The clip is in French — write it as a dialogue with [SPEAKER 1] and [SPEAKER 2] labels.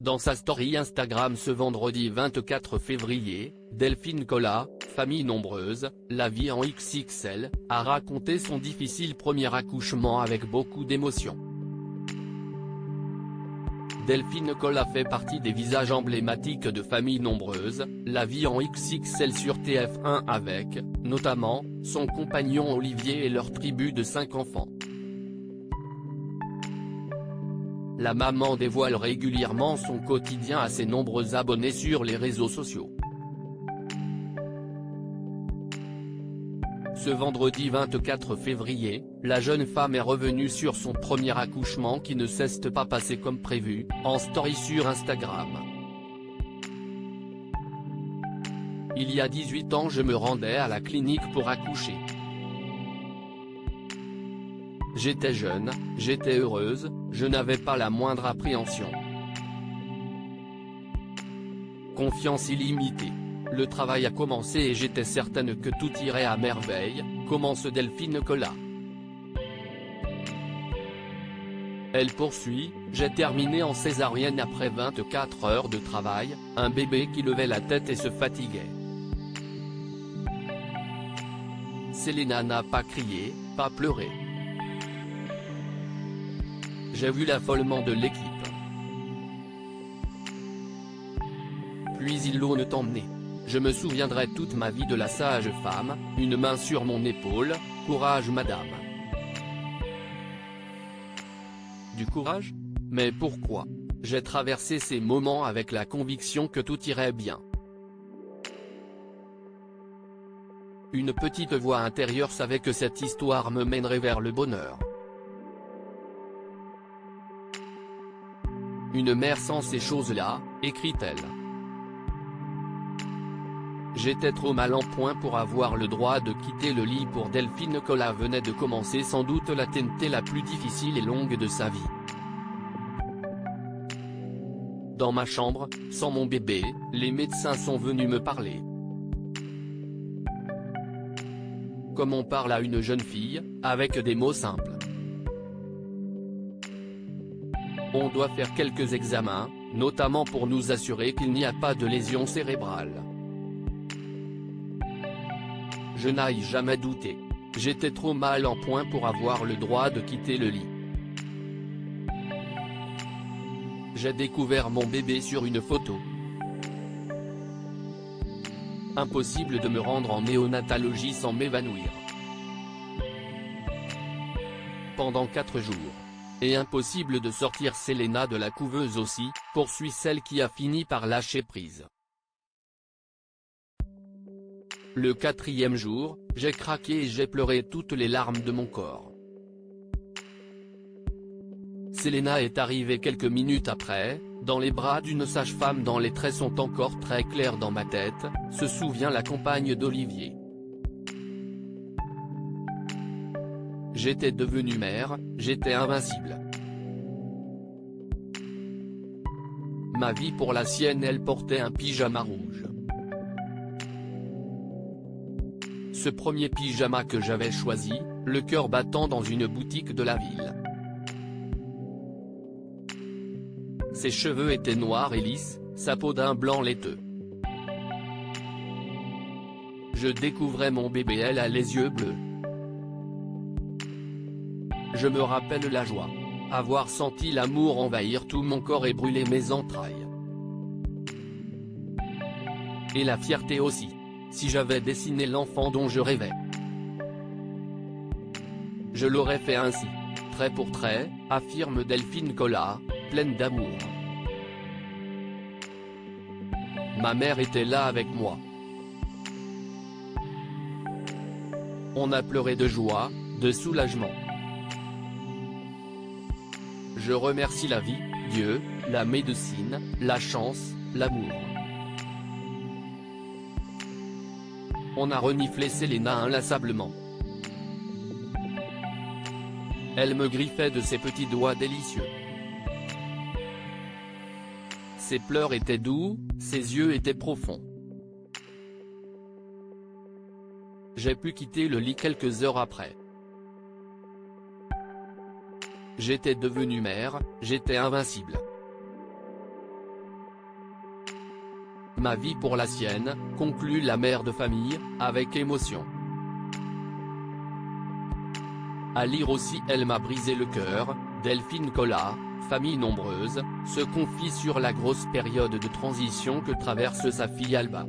[SPEAKER 1] Dans sa story Instagram ce vendredi 24 février, Delphine Collat, famille nombreuse, la vie en XXL, a raconté son difficile premier accouchement avec beaucoup d'émotion. Delphine Collat fait partie des visages emblématiques de famille nombreuse, la vie en XXL sur TF1 avec, notamment, son compagnon Olivier et leur tribu de 5 enfants. La maman dévoile régulièrement son quotidien à ses nombreux abonnés sur les réseaux sociaux. Ce vendredi 24 février, la jeune femme est revenue sur son premier accouchement qui ne s'est pas passé comme prévu, en story sur Instagram. Il y a 18 ans je me rendais à la clinique pour accoucher. J'étais jeune, j'étais heureuse, je n'avais pas la moindre appréhension. Confiance illimitée. Le travail a commencé et j'étais certaine que tout irait à merveille, commence Delphine Collat. Elle poursuit, j'ai terminé en césarienne après 24 heures de travail, un bébé qui levait la tête et se fatiguait. Selena n'a pas crié, pas pleuré. J'ai vu l'affolement de l'équipe. Puis ils l'ont emmené. Je me souviendrai toute ma vie de la sage-femme, une main sur mon épaule, courage madame. Du courage? Mais pourquoi? J'ai traversé ces moments avec la conviction que tout irait bien. Une petite voix intérieure savait que cette histoire me mènerait vers le bonheur. Une mère sans ces choses-là, écrit-elle. J'étais trop mal en point pour avoir le droit de quitter le lit pour Delphine Collat venait de commencer sans doute la TNT la plus difficile et longue de sa vie. Dans ma chambre, sans mon bébé, les médecins sont venus me parler. Comme on parle à une jeune fille, avec des mots simples. On doit faire quelques examens, notamment pour nous assurer qu'il n'y a pas de lésion cérébrale. Je n'ai jamais douté. J'étais trop mal en point pour avoir le droit de quitter le lit. J'ai découvert mon bébé sur une photo. Impossible de me rendre en néonatologie sans m'évanouir. Pendant 4 jours. Et impossible de sortir Selena de la couveuse aussi, poursuit celle qui a fini par lâcher prise. Le 4e jour, j'ai craqué et j'ai pleuré toutes les larmes de mon corps. Selena est arrivée quelques minutes après, dans les bras d'une sage-femme dont les traits sont encore très clairs dans ma tête, se souvient la compagne d'Olivier. J'étais devenue mère, j'étais invincible. Ma vie pour la sienne elle portait un pyjama rouge. Ce premier pyjama que j'avais choisi, le cœur battant dans une boutique de la ville. Ses cheveux étaient noirs et lisses, sa peau d'un blanc laiteux. Je découvrais mon bébé, elle a les yeux bleus. Je me rappelle la joie. Avoir senti l'amour envahir tout mon corps et brûler mes entrailles. Et la fierté aussi. Si j'avais dessiné l'enfant dont je rêvais. Je l'aurais fait ainsi. Trait pour trait, affirme Delphine Collat, pleine d'amour. Ma mère était là avec moi. On a pleuré de joie, de soulagement. Je remercie la vie, Dieu, la médecine, la chance, l'amour. On a reniflé Selena inlassablement. Elle me griffait de ses petits doigts délicieux. Ses pleurs étaient doux, ses yeux étaient profonds. J'ai pu quitter le lit quelques heures après. J'étais devenue mère, j'étais invincible. ma vie pour la sienne, conclut la mère de famille, avec émotion. À lire aussi Elle m'a brisé le cœur, Delphine Collat, famille nombreuse, se confie sur la grosse période de transition que traverse sa fille Alba.